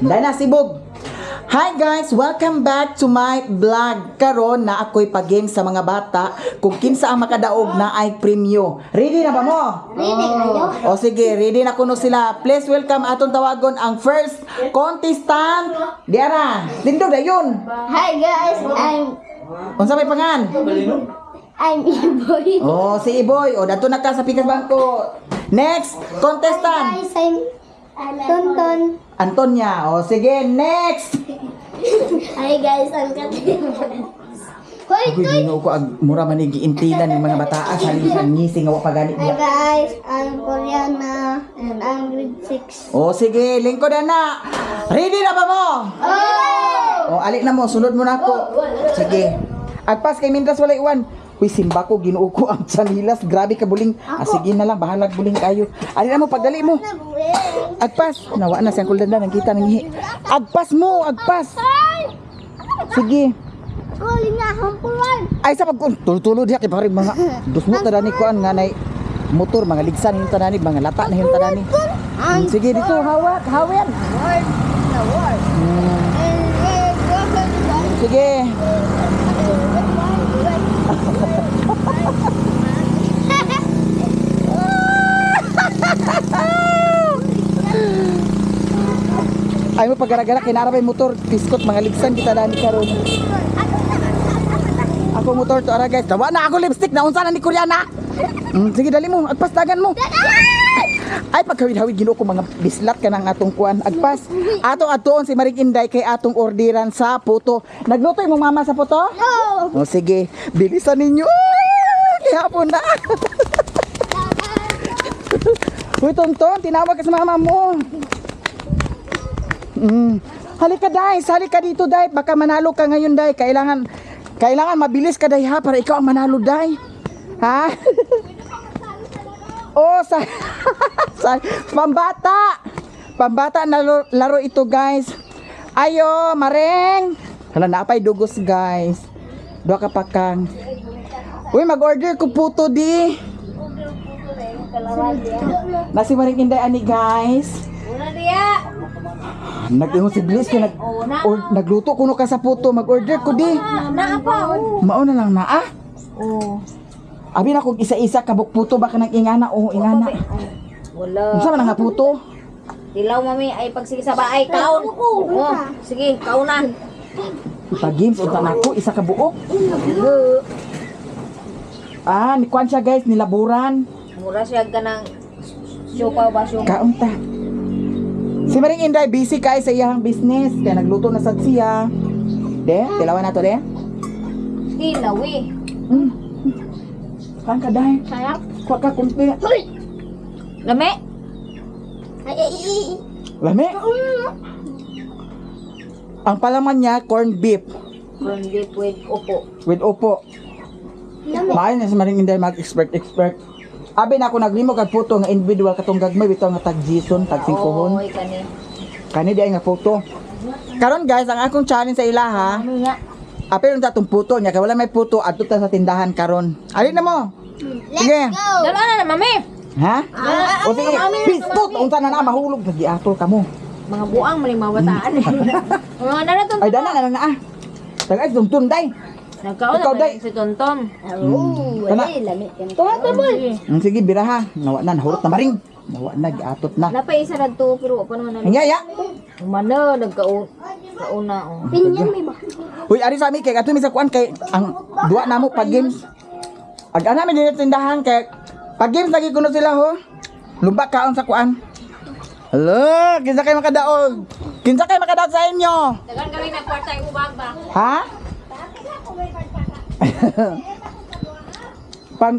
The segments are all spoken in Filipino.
Dana sibog. Hi guys, welcome back to my vlog. Karon na ako'y pag-game sa mga bata kung kinsa ang makadaog na ay premyo. Ready na ba mo? Ready kayo? O sige, ready na kuno sila. Please welcome atong tawagon ang first contestant. Diara, lindog na yun. Hi guys, Unsa may pangan? I'm Iboy. Oh, si Iboy. O, dato na ka sa Pikas Bangko. Next, contestant. Guys, I'm Tonton. Antonia. O, sige, next. Hi guys, I'm Katrina. Hoy, Ako ginoo ko ag mura man giintilan ng mga bataa sa lisan ngising nga wa pagani. Hi guys, I'm Koreana and I'm grade 6. O, sige, lingkod na. Ready na ba mo? Oh! O, alik na mo, sunod mo na ako. Sige. Agpas kay Mindras walay iwan. Uy, simba ko, ginoo ko ang sanilas. Grabe ka buling. Ah, sige na lang, bahalag buling kayo. Alik na mo, pagdali mo. Agpas. Nawa na siyang kuldanda, nangkita nangihi. Agpas mo, agpas. Sige. Calling na hampuran. Ay, sa pagkun. Tulo-tulo diha kay pare mga. Dusmo tadani ko nga nay motor, mga ligsan yung tadani, mga lata na yung tadani. Sige, dito, hawak, hawin. Sige. Ay mo pagara-gara kinarabay motor, piskot mga ligsan kita dani karon. Ako motor to ara guys. Tawa na ako lipstick na unsa na ni Koreana. Sige dali mo, agpas dagan mo. Ay pagkawid-hawid ginoo ko mga bislat ka ng atong kuan. Agpas. Atong atoon si Maring Inday kay atong orderan sa puto. Nagluto imong mama sa puto? No! O sige, bilisan ninyo. Kihapon na. Uy Tonton, tinawag ka sa mama mo. Halika Day, halika dito Day. Baka manalo ka ngayon Day. Kailangan mabilis ka Day ha para ikaw ang manalo Day. Ha? Oh, pambata. Pambata na laro ito guys. Ayo, Mareng. Hala napay dugos guys. Duha ka pakang. Uy, mag-order ko puto di. Nasi Maring Inday ani guys. Una dia. Nag-ingon si Bliss kaya nagluto kuno ka sa puto, mag-order ko di. Na pa. Mauna lang na ah. Oh. Abi na kog isa-isa kabuk puto baka nang ingana o ingana. Wala. Unsa man nga puto? Dilaw mami ay pagsige sa baay kaon. Oh, sige, kaunan. Pag games unta nako isa ka buok. Ah, ni kwan siya guys, nilaburan. Mura siya ganang siopaw ba siya. Kaunta. Si Maring Inday busy kay sa iyang business kaya nagluto na sad siya. De, tilawan na to de. Dilawi. Kan ka dai. Sayap. Kwa ka kumpi. Lami. Ay. Lami. Ang palaman niya corned beef Corn beef with upo. with opo. Maayo na si Maring Inday mag-expert. Abi na ako naglimo kag photo nga individual katong gagmay bitaw nga tag Jason, tag 5 hon. Oy kani. Kani di ay nga photo. Karon guys, ang akong challenge sa ila ha. Ano nga? Apil unta tong puto niya kay wala may puto adto ta sa tindahan karon. Alin na mo? Sige. Dalo na mami. Ha? O sige, biskot unta na mahulog sa giatol kamo. Mga buang mali mabataan. Mga na to. Ay dana na ah. Tagay tuntun day. Nagkaon Ikaw, na Day. si Tonton. Oh, Kana. lami kan. Tuwa boy. Sige biraha, nawa na nahurot na maring. Nawa na giatot na. Napay isa na to pero pa naman na. Hangya. Umano kauna oh. Pinyan may ba? Uy, ari sa mi kay ato mi sa kuan kay ang duwa namo pag games. Ag-ana mi dinhi tindahan kay pag games lagi kuno sila ho. Lumba kaon sa kuan. Hello, kinsa kay makadaog? Kinsa kay makadaog sa inyo? Dagan kami na kwarta ubag ba. Ha?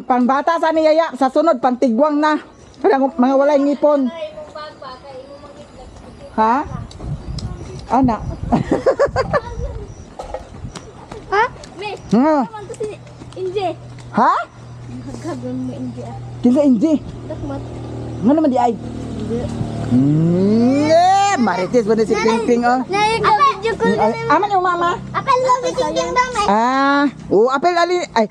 Pangbata sa ni Yaya, sa sunod pantigwang na. Mga walay ngipon. Ha? Ana. Ha? Me. Ha? Naman to si Inje. Ha? Gagawin mo Inje. Kinsa Inji? Dakmat. Nga naman di ay? Marites ba na si Ping Ping oh? Video ko. Aman yung mama? Apel lo si King Dong Ah, apel ali ay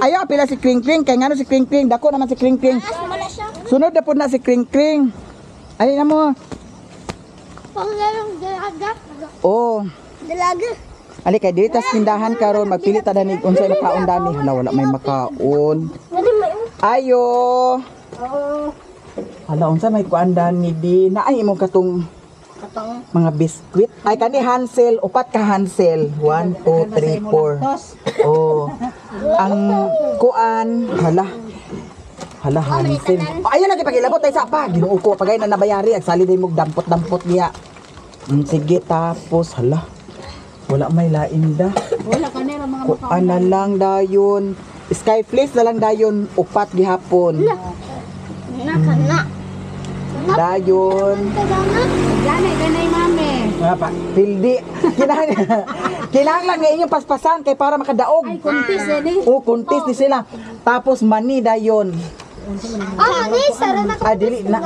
ayo apel si Kring Kring kay ngano si Kring Kring dako naman si Kring Kring. Wala siya. Sunod na po na si Kring Kring. Ay na mo. Panglayong dalaga. Oh, Dalaga. ali kay dili tas tindahan karon magpili ta danig unsay makaon dani. Hala wala may makaon. Dali may Ayo. Hala unsa may kuan dani di naay mo katong katong mga biskwit. Ay kani Hansel, upat ka Hansel. 1 2 3 4. Oh. Ang kuan hala. Hala Hansel. Ayan lagi pagilabot tay sa pa. Ginoo ko pagay na nabayari ag sali day mo dampot-dampot niya. Sige tapos hala. Wala may lain da. Wala ka nila mga Kuan na lang dayon. Skyflakes na lang dayon upat gihapon. nakana. Dayon. ganay mami. Nga pa, pildi. Kinahanglan nga inyong paspasan kay para makadaog. Ay, kuntis eh. O, kuntis ni sila. Tapos mani dayon. Ni sara na Dili na.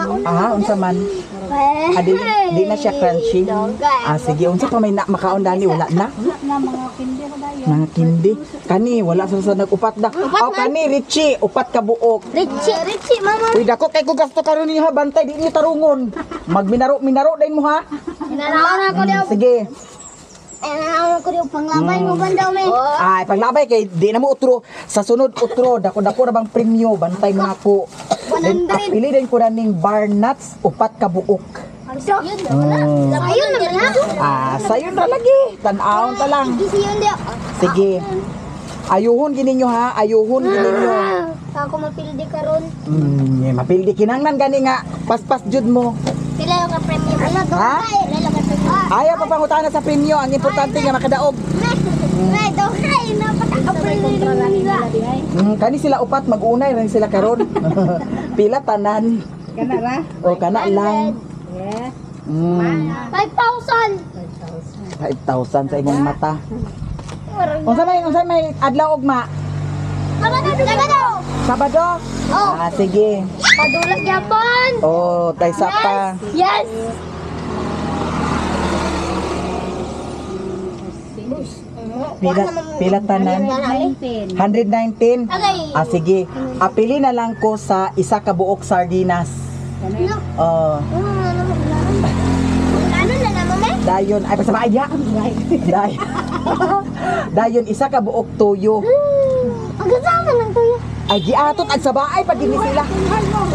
Unsa man. Di na siya crunchy. Sige, unsa pa may makaon dani wala na. Na mga kindi ko dayo. Mga kindi. Kani wala sa nag-upat da. Kani Richie, upat ka buok. Richie, mama. Uy, dako kay ko gasto karon niyo ha, bantay di niyo tarungon. Magminaro din mo ha. Inanaon ako daw. Sige. Inanaon ko daw panglabay mo bandaw me. Ay, paglabay kay di na mo utro. Sa sunod utro, dako ra bang premyo, bantay mo ako. Then, 100. pili din ko na ning bar nuts, upat ka buok. Ayun na. Sayon ra lagi. Tan-awon ta lang. Gisi yun daw. Sige. Ayuhon gini nyo ha, ayuhon gini nyo. Ako mapildi karon. Mapildi kinangnan gani nga, paspas jud mo. Pila yung ka-premium. Ala, Ha? Pila yung ka-premium. Ayaw pa pangutana sa premyo, ang importante nga makadaog. May dohay na patakapildi. Kani sila upat, mag-unay rin sila karon. Pila tanan. Kana ra? O kana lang. Yeah. 5,000. 5,000 sa imong mata. Unsa may adlaw ugma? Sabado. Sabado? Oh. Sige. Padulag yapon. Oh, taysa pa. Yes. Pila tanan? 19. 119. Okay. Sige. Apili na lang ko sa isa ka buok sardinas. Oh, Ano na naman me? dayon ay pasama ay ya. Dayon. Dayon isa ka buok tuyo. Ang kasama ng tuyo. Ay giatot at sa bahay pag gini sila.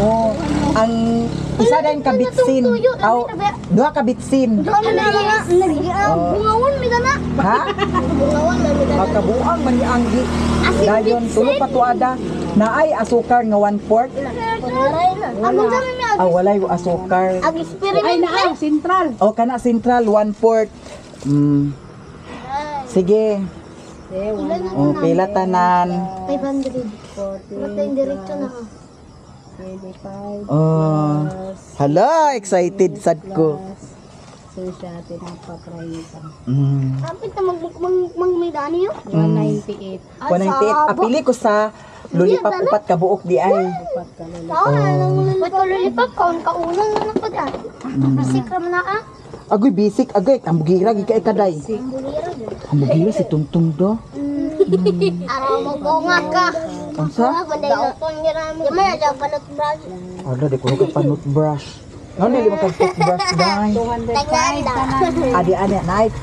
Oh, ang isa din ka bitsin. Aw, duha ka bitsin. Doon na nga. Bungawan mi na. Ha? Bungawan mi na. Magkabuang man ni Anggi. Dayon tulo pa tuada naay asukar nga 1/4. Ang kasama mi Walay asukar. ag experiment. Ay naa, sentral. O kana central 1/4. Sige. O pila tanan. 500. Matay diretso na. Oh. Hala, excited sad ko. So siya tinapapray pa. Kapit na magmidani yun. 198. 198. Apili ko sa lollipop upat ka buok di ay. Ba't ko lulipap? Kaun kaunang na lang pa dyan. Bisik raman na ka. Agoy basic agay ambugira gi kay kaday. Ambugira si Tumtum do. Araw mo ko nga ka. Unsa? Daupon niya namin. Yung mga daw panot brad. Ala di ko kay panut brush. Ano li makag toothbrush dai. 205 tanan. Adi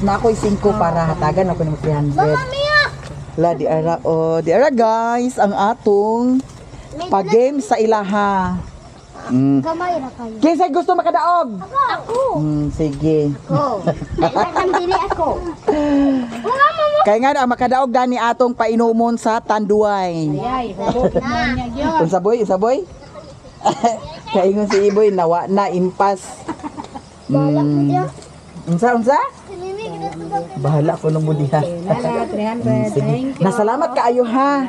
na ako'y 5 para hatagan ako ng 300. Mia! La di ara guys ang atong pag-game sa ilaha. Gamay na kayo. Kinsa gusto makadaog? Ako! Sige. Ako! Kailangan dili ako. Kaya nga ang makadaog gani atong painumon sa Tanduay. Ay, hubot mo niya gyud. Unsa boy? Kaingon si Iboy nawa na impas. Balak mo diya. Unsa? Sinini, ginatubag. Bahala ko nung budiha. Nala 300. Sige. Thank you. Nasalamat kaayo ha.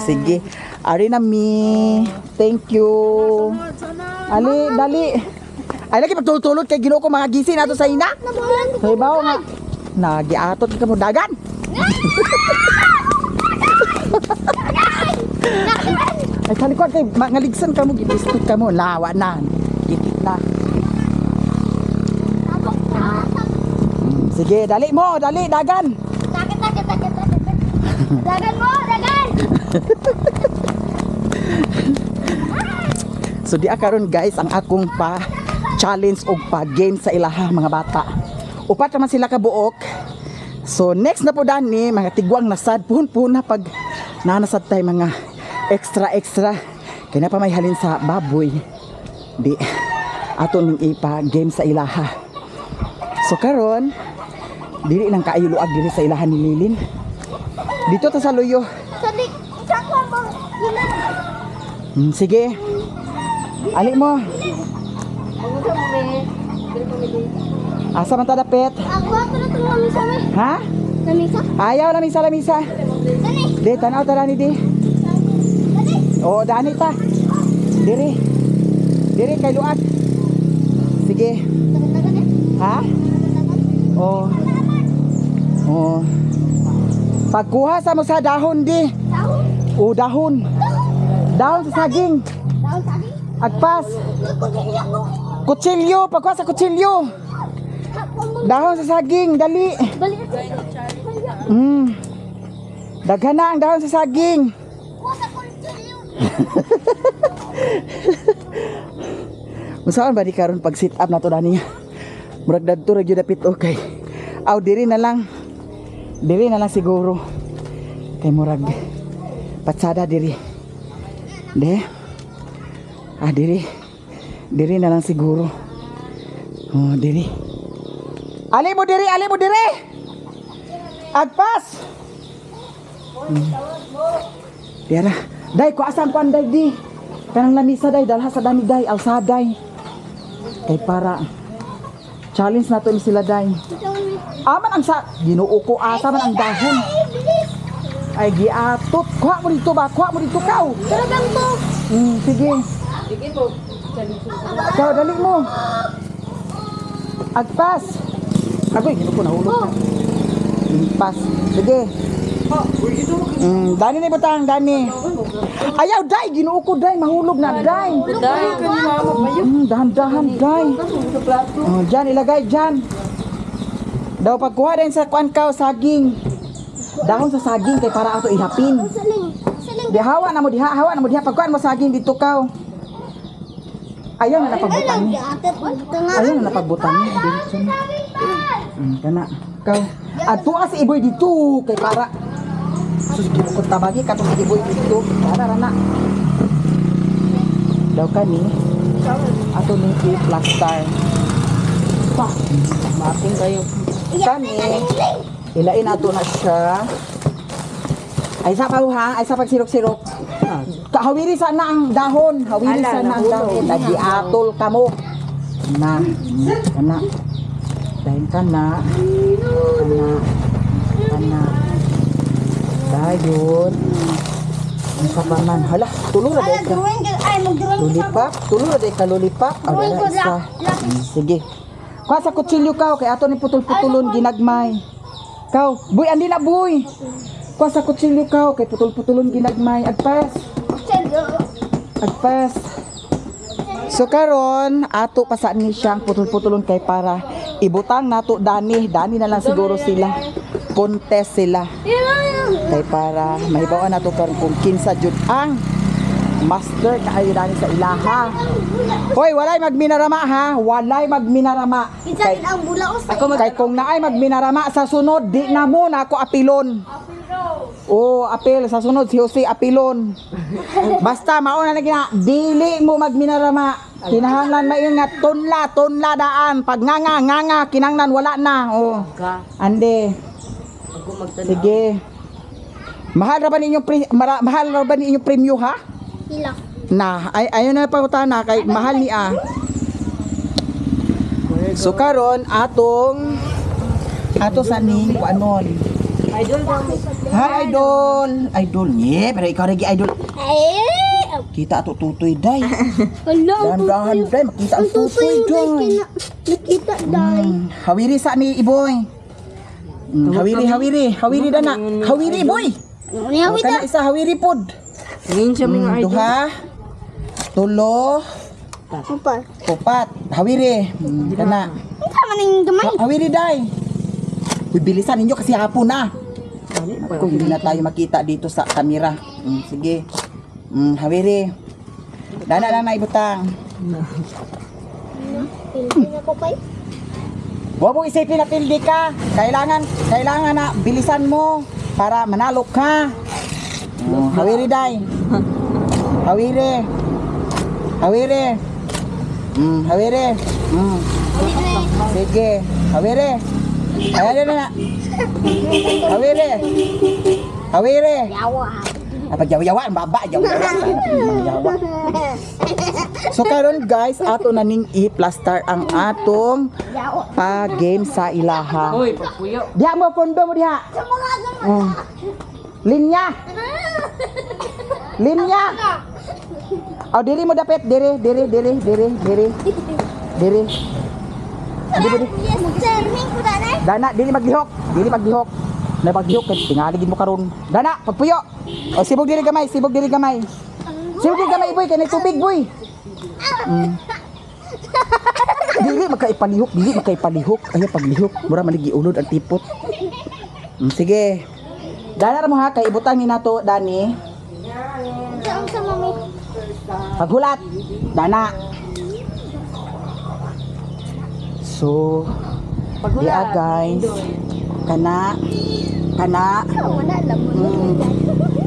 Sige. Ari na mi. Thank you. Ali, dali. Ay lagi pagtulog kay Ginoo ko mga gisin ato sa ina. Nabulan ko. Hoy bawo nga. Nagiatot ka mo dagan. Ay kalikod kay ngaligsan ka mo gibistot ka mo lawa na. Gitit na. Sige, dali mo, dali dagan. Sakit. Dagan mo, dagan! So di karon guys ang akong challenge o pag-game sa ilaha mga bata. Upat naman sila kabuok. So next na po dani mga tigwang nasad pun na pag nanasad tayo mga extra kaya pa may halin sa baboy. Di ato ning ipa-game sa ilaha. So karon dili lang kaayo luag diri sa ilahan ni Lilin. Dito ta sa luyo. Sali, sako mo. Sige. Ali mo. Asa man ta dapit? Ako na itong lamisa mo. Ha? Lamisa? Ayaw lamisa. Sali. Di tanaw ta dani di. Sali. Oo, dani ta. Diri kay luag. Sige. Tagan-tagan eh. Ha? Oo. Oo. Pagkuha sa mo sa dahon di. Dahon. O dahon. Dahon sa saging. Dahon tadi. Agpas. Nagpagigil ako. Kutsilyo, pagkuha sa kutsilyo. Ako mo. Dahon sa saging, dali. Balik ako. Daghan na ang dahon sa saging. Kuha sa kulsilyo. Musaan ba di karon pag sit up na to dani? Murag dadto ra gyud dapit okay. Aw diri na lang. Diri na lang siguro. Kay murag patsada diri. De. Diri. Diri na lang siguro. Oh, diri. Ali mo diri. Agpas. Tira. Day ko asang kuan day di. Kanang lamisa day dalha sa dami day alsaday. Kay para challenge nato ni sila day. Aman ang sa Ginoo ko asa man ang dahon. Ay giatot. Kuha mo dito ba? Kuha mo dito kaw. Talagang to. Sige. Ikaw dali mo. Agpas. Agoy, Ginoo ko nahulog na. Pas. Sige. Dani na butang, Dani. Ayaw, day, Ginoo ko, day, mahulog na, day. Dahan-dahan, day. Diyan, ilagay, diyan. Daw pagkuha din sa kuan kaw, saging. Dahon sa saging, kay para ato ihapin. Saling. Hawa na mo diha, pagkuhan mo saging dito kaw. Ayaw na napagbutang ni. Ayaw na napagbutang ni. Kana, kaw. Adto si Iboy dito, kay para. Sus, ginukot tabagi katong si Iboy dito. Para rana. Daw kani, ato ni i-plaster. Pa, maapin kayo. Kani, ilain ato na siya. Ay sa ha, ay sa pagsirok-sirok. Hawiri sana ang dahon, hawiri sana ang dahon. Lagi atol kamo. Na, kana. Dahil kana. Dayon. Ang sabanan. Hala, tulo na dahil ka. Lulipap. Wala isa. Sige. Kuha sa kutsilyo kaw, kay ato ni putol-putulon ginagmay. Kaw, boy, andi na boy. Kuha sa kutsilyo kaw, kay putol-putulon ginagmay. Agpas. So karon ato pa sa ni siyang putol-putulon kay para ibutang nato Dani na lang siguro sila. Contest sila. Kay para mahibawan nato karon kung kinsa jud ang master kaayo Dani sa ilaha. Hoy, walay magminarama ha. Walay magminarama. Isa din ang bulaos. Kay kung naay magminarama sa sunod, di na mo na ako apilon. Oh, apel sa sunod si Jose apilon. Basta mauna na gina, dili mo magminarama. Kinahanglan maingat tunla daan. Pag nganga kinanglan wala na. Oh. Ande. Sige. Mahal ra ba ninyo premyo ha? Hila. Na, ayun na pangutana kay mahal ni a. So karon ato sa ning kuanon. Hi idol nye, pero ikaw lagi idol. Kita ato tutoy day. Dahan-dahan day, makita ang tutoy day. Nakita day. Hawiri sa ni Iboy. Hawiri dana. Hawiri boy. Kana isa hawiri pod. Ngin siya mga idol. Duha. Tulo. Upat. Hawiri. Kana. Tama na yung gamay. Hawiri day. Uy, bilisan ninyo kasi hapon na. Kung hindi na tayo makita dito sa kamera. Sige. Hawiri. Dana lang na ibutang. Pilipin ako kay. Huwag mo isipin na pildi ka. Kailangan na bilisan mo para manalo ka. Oh, hawiri day. Hawiri. Hawiri. Hawiri. Sige. Hawiri. Ayan na. Hawiri. Hawiri. Yawa. Apa jawa-jawa baba jawa-jawa. So karon guys, ato na ning i-plaster ang atong Yawa. pa-game sa ilaha. Uy, pagpuyo. Diha mo pondo mo diha. Linya. Linya. Oh, diri mo dapit, diri. Diri. Yes, charming ko na na. Dana, dili maglihok. Na paglihok kay tingaligid mo karon. Dana, pagpuyo. O sibog diri gamay. Sibog diri gamay boy, kay tubig boy. Dili makaipalihok. Ayo paglihok, mura maligi ulod ang tipot. Sige. Dana ra mo ha kay ibutang ni nato Dani. Saan sa mami? Paghulat. Dana. So, yeah guys. Kana. Wala lang mo.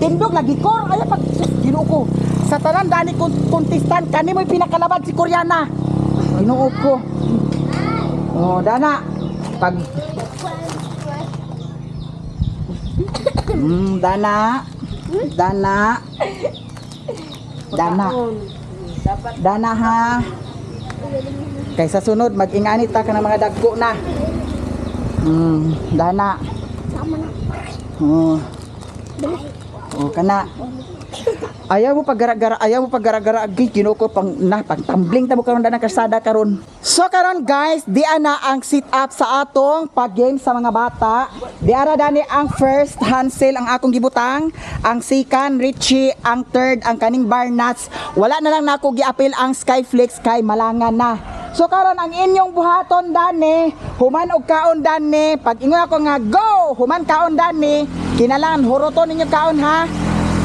Tindog lagi kor. Ay pag Ginoo ko. Sa tanan Dani contestant kani mo'y pinakalaban si Koreana. Ginoo ko. Oh, Dana. Pag Dana ha. Kay sa sunod mag-ingani ta ka ng mga dagko na. Dana. Sama na. Oh, kana. Ayaw mo paggara-gara agi kinuko pang tumbling ta mo karon Dana kasada karon. So karon guys, di ana ang sit up sa atong pag-game sa mga bata. Di ara Dani ang first Hansel ang akong gibutang, ang second Richie, ang third ang kaning Barnuts. Wala na lang nako giapil ang Skyflix kay malangan na. So karon ang inyong buhaton Dani, human og kaon Dani, pag ingon ako nga go, human kaon Dani, kinalan huroton ninyo kaon ha.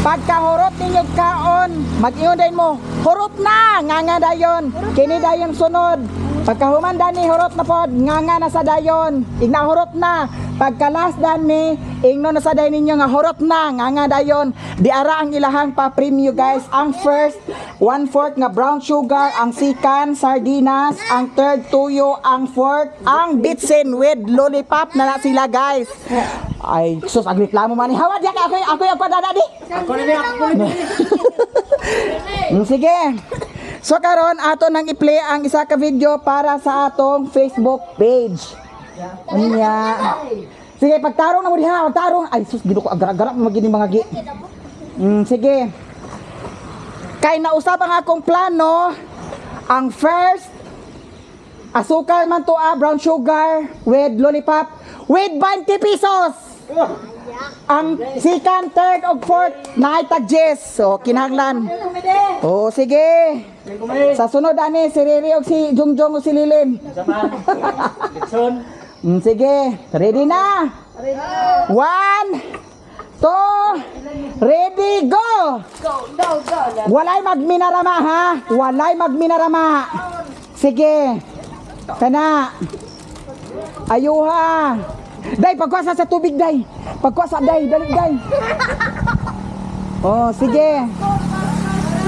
Pagkahurot ninyo kaon, mag-ingon din mo, hurot na, nga dayon, kini dayon sunod. Pagkahuman Dani, hurot na pod, nga na sa dayon, igna hurot na. Pagkalas Dani, ingno na sa dayon ninyo nga hurot na, nga dayon. Di ara ang ilahang pa-premyo guys. Ang first, 1/4 nga brown sugar, ang second, sardinas, ang third, tuyo, ang fourth, ang bitsin with lollipop na sila guys. Ay, sus, agreklamo man ni. Hawa diya ka, ako yung padada di. Sige. So karon ato nang i-play ang isa ka video para sa atong Facebook page. Unya. Sige, pagtarong na mo diha, pagtarong. Ay, sus, gido ko agara-agara magini mga gi. Sige. Kay nausap ang akong plano, ang first asukal man to brown sugar with lollipop with 20 pesos. Ang second, third, o fourth, naitag Jess. So, kinahanglan. O, sige. Sa sunod, ani, si Riri o si Jungjong o si Lilin. Sige. Ready na? 1, 2, ready, go! Walay magminarama, ha? Walay magminarama. Sige. Kana. Ayuha. Day, pagkuasa sa tubig, day. Pagkuasa, day. Dali, day. Oh, sige.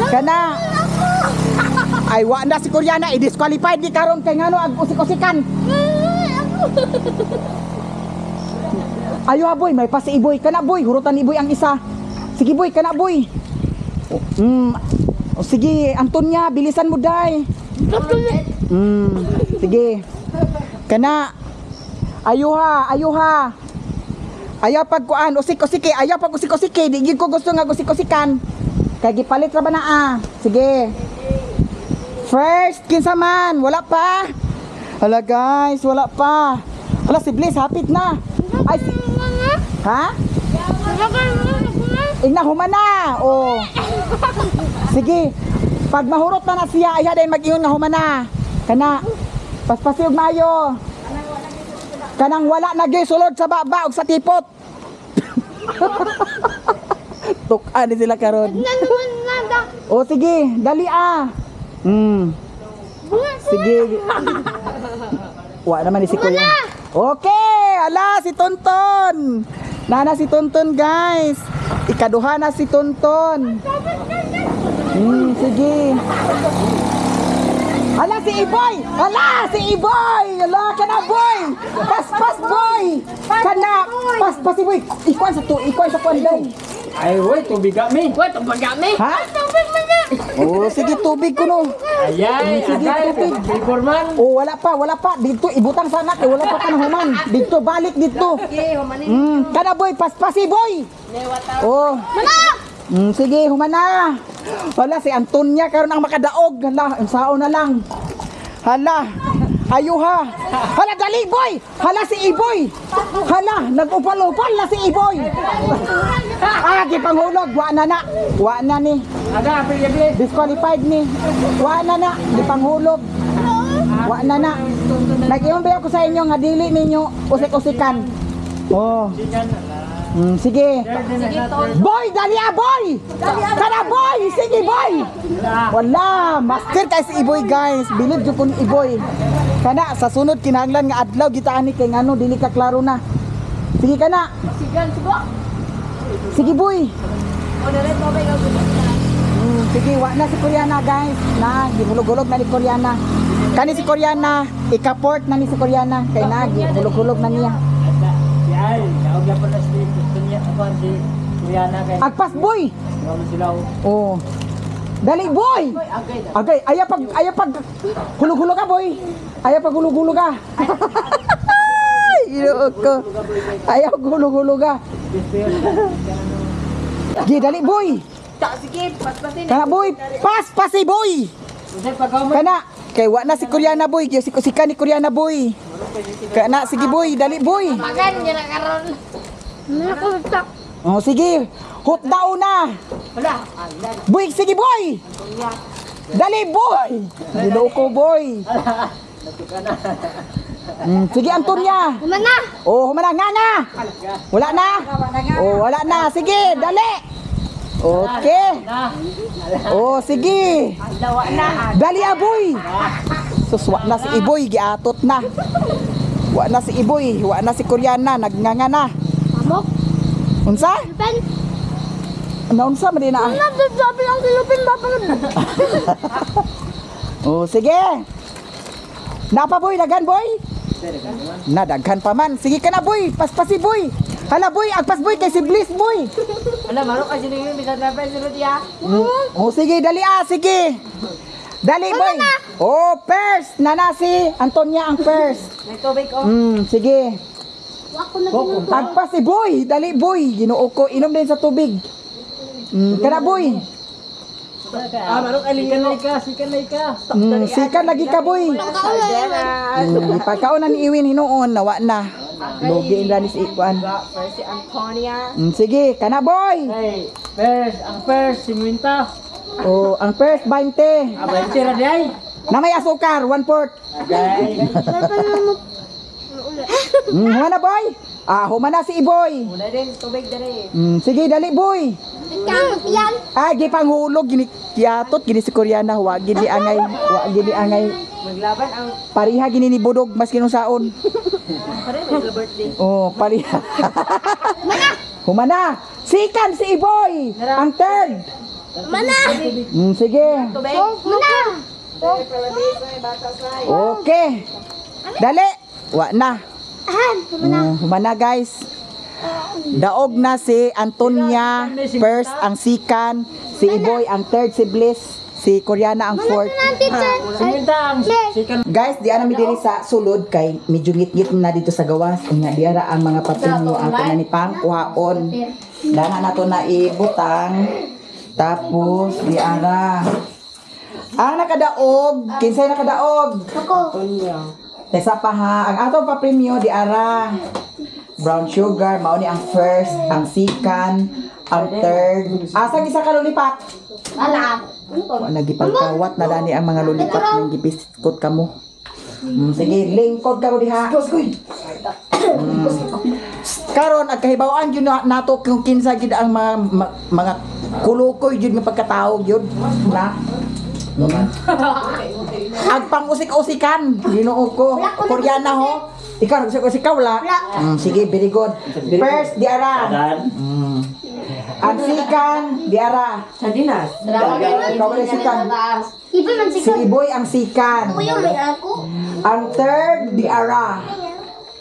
Kana. Ay, wala si Koreana. I-disqualified di karon kay ngano ag usik-usikan. Ayo ha, boy. May pasi iboy. Kana, boy. Hurutan iboy ang isa. Sige, boy. Kana, boy. Oh, sige. Antonia, bilisan mo, day. Sige. Kana. Ayuha. Ayaw pagkuan, usik-usiki, ayaw pag usik-usiki, di gid ko gusto nga usik-usikan. Kay gipalit ra ba na Sige. First, kinsa man, wala pa. Hala guys, wala pa. Hala si Bliss, hapit na. Ay, ha? Igna human na. Oh. Sige. Pag mahurot na siya, ayaw din mag-ingon nga human na. Kana. Paspasiog mayo. Kanang wala na gyud sulod sa baba ug sa tipot. Tukan ni sila karon. O sige, dali . Sige. Wa naman ni si Kuya. Okay, ala si Tonton. Nana si Tonton, guys. Ikaduha na si Tonton. Sige. Ala si Iboy! Ala si Iboy! Ala kana boy! Pas boy! Kana pas si boy. Ikuan sa kuan day. Ay, woy, tubig kami. Woy, tubig kami. Ha? Oh, sige tubig ko no. Ayan, Sige, agay, tubig. paper man. Oh, wala pa. Dito ibutang sana kay wala pa kanahuman. Dito balik dito. Kana boy, paspasi boy. Oh. Sige, humana. Wala si Antonia karon ang makadaog. Hala, sao na lang. Hala. Ayuha. Hala, dali boy. Hala si Iboy. Hala, nag-upal-upal na si Iboy. Gipanghulog. Wa na ni. Aga, pili. Disqualified ni. Wa na. Gipanghulog. Wa na. Nag-iwan ba ako sa inyo nga dili ninyo usik-usikan. Oh. Sige. Boy, dali boy! Kana boy! Sige boy! Wala, master kay si Iboy guys. Bilib jud kun Iboy. Kana sa sunod kinahanglan nga adlaw gitaan ni kay ngano dili ka klaro na. Sige kana. Sige boy. Sige, wa na si Koreana guys. Na gihulog-hulog na ni Koreana. Kani si Koreana, ikaport na ni si Koreana kay na gihulog-hulog na niya. Ay, naog lang pala si Tunya, ako si Rihanna kay. Agpas boy. Wala sila. Oh. Dali boy. Agay, aya pag hulog-hulog ka boy. Aya pag hulog-hulog ka. Iro ko. Aya pag hulog-hulog ka. Gi dali boy. Sige, paspasin. Kana boy, pasi boy. Usay pagaw mo. Kana kay wa na si Koreana boy, si ni Koreana boy. Kana sige boy, dali boy. Magan, yan na karon. Oh sige, hot daw na. Wala. Boy, sige boy. Dali boy. Diloko boy. Sige Antonia. Mana? Oh, humana nga. Wala na. Oh, wala na. Sige, dali. Okay. Oh, sige. Dali boy. Suswa na si Iboy, giatot na. Wa na si Iboy, wa na si Koreana, nagnanga na. Amok? Unsa? Pen? Unsa man din na? Sabi lang silupin ba pa nun? Oh, sige. Napa boy, daghan boy? Nadaghan pa man. Sige ka na boy, paspasi boy. Hala boy, agpas boy kay si Bliss boy. Wala, marok kasi nyo bisa dapat sunod ya. Oh, sige, dali sige. Dali boy. Oh, first. Nana si Antonia ang first. Nagtubig ko. Sige. Ako na ginuto. Agpas si boy, dali boy. Ginoo ko, inom din sa tubig. Kana boy. Marok alikanay ka, sikanay ka. Sikan lagi ka boy. Pagkaon na ni Iwin hinuon, nawa na. Lugi na ni si Ikwan. First si Antonia. Sige, kana boy. Hey, ang first, 50. Oh, ang first 20. Abay, tira di ay. Na may asukar, 1/4. Okay. Humana boy. Humana si Iboy. Muna din, tubig dari. Sige, dali boy. Yan. Gipanghulog gini kiatot gini si Koreana, wa gini angay, Maglaban ang Pariha gini ni Budog mas kinunsaon. pare may birthday. Oh, pariha. Humana. Sikan si Iboy. Ang third. Mana? Sige. Tubig. Mana? Okay. Dali. Wa na. Han. Humana guys. Daog na si Antonia, first ang Sikan, si Iboy ang third, si Bliss, si Koreana ang fourth. Teacher. 50 ang sikan. Guys, di ana mi diri sa sulod kay medyo ngit-ngit na dito sa gawas. Unya diara ang mga papinyo ato na ni pang kuhaon. Dana nato na ibutang. Tapos diara ang nakadaog, kinsay nakadaog? Ako. Tesa pa ha, ang ato pa premyo diara. Brown sugar, mao ni ang first, ang Sikan, ang third. Asa isa ka lolipat? Wala. Wala gipagkawat na dani ang mga lolipat ng gibiskot kamo. Sige, lingkod ka mo diha. Karon ang kahibawan gyud nato kung kinsa gid ang mga kulukoy gyud nga pagkatao gyud na. Agpang usik-usikan. Ginoo ko. Koreana ho. Ikaw, usik-usikaw wala? Sige, very good. First, diara. Dan. Ang sikan, diara. Ikaw wala sikan. Iba man Si sikat. Iboy ang sikan. Kuya, may ako. Ang third, diara.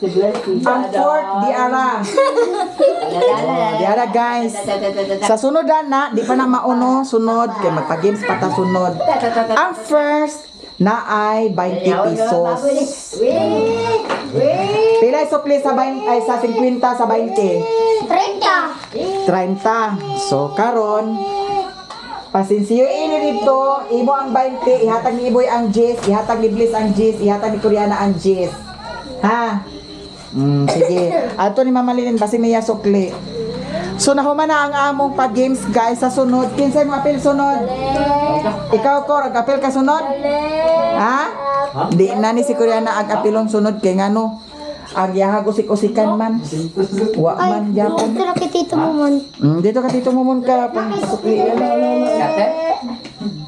Ang fourth, diara. Diara guys. Sa sunod na, di pa na mauno, sunod. Kaya magpa-games pa ta sunod. Ang first, na ay 20 pesos. Pila sukli sa 20, ay sa 50 sa 20? 30. 30. So, karon pasinsiyo ini dito, imo ang 20, ihatag ni Iboy ang 10, ihatag ni Bliss ang 10, ihatag ni Koreana ang 10. Ha? Sige. Ato ni Mamalinin basi niya sukli. So nahuman na ang among pag-games guys sa sunod. Kinsay mo apil sunod? Ikaw ko, ag-apil ka sunod? Ha? Di na ni si Koreana ag-apilong sunod kay ngano? Ang yahag usik-usikan man. Wa man yapon. Ito na kay Tito Momon. Dito ka Tito Momon ka pang sukli.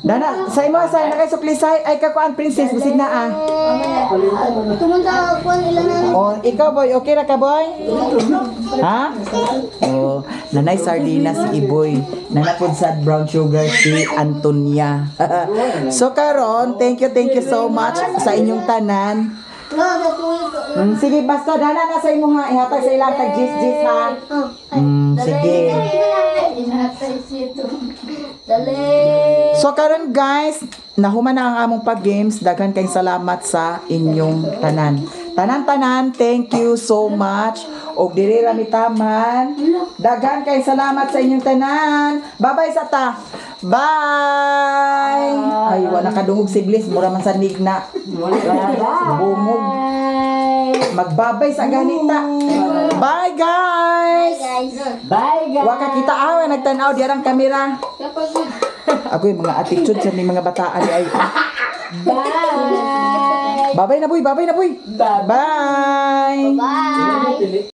Dana, sa imo say nakay sukli say ay kakuan princess bisig na ah. Tumunta ako ilan na. Oh, ikaw boy, okay ra ka boy? Ha? Oh, nanay sardinas si Iboy. Nanapod sa brown sugar si Antonia. So karon, thank you so much sa inyong tanan. Sige, basta dana na sa imo ha. Ihatag sa ilang tag jis ha. Sige. So karon guys, nahuman na ang among pag-games. Daghan kayong salamat sa inyong tanan. Tanan-tanan, thank you so much. Og diri ra mi taman. Daghan kayong salamat sa inyong tanan. Bye-bye sa ta. Bye. Ay, wala nakadungog si Bliss, mura man sa nigna. Bungog. Magbabay sa ganita. Bye guys. Bye guys. Wa ka kita awa nagtan-aw diarang kamera. Ako yung mga attitude sa mga bataan ay. Bye. Babay na boy, babay na boy. Bye. Bye.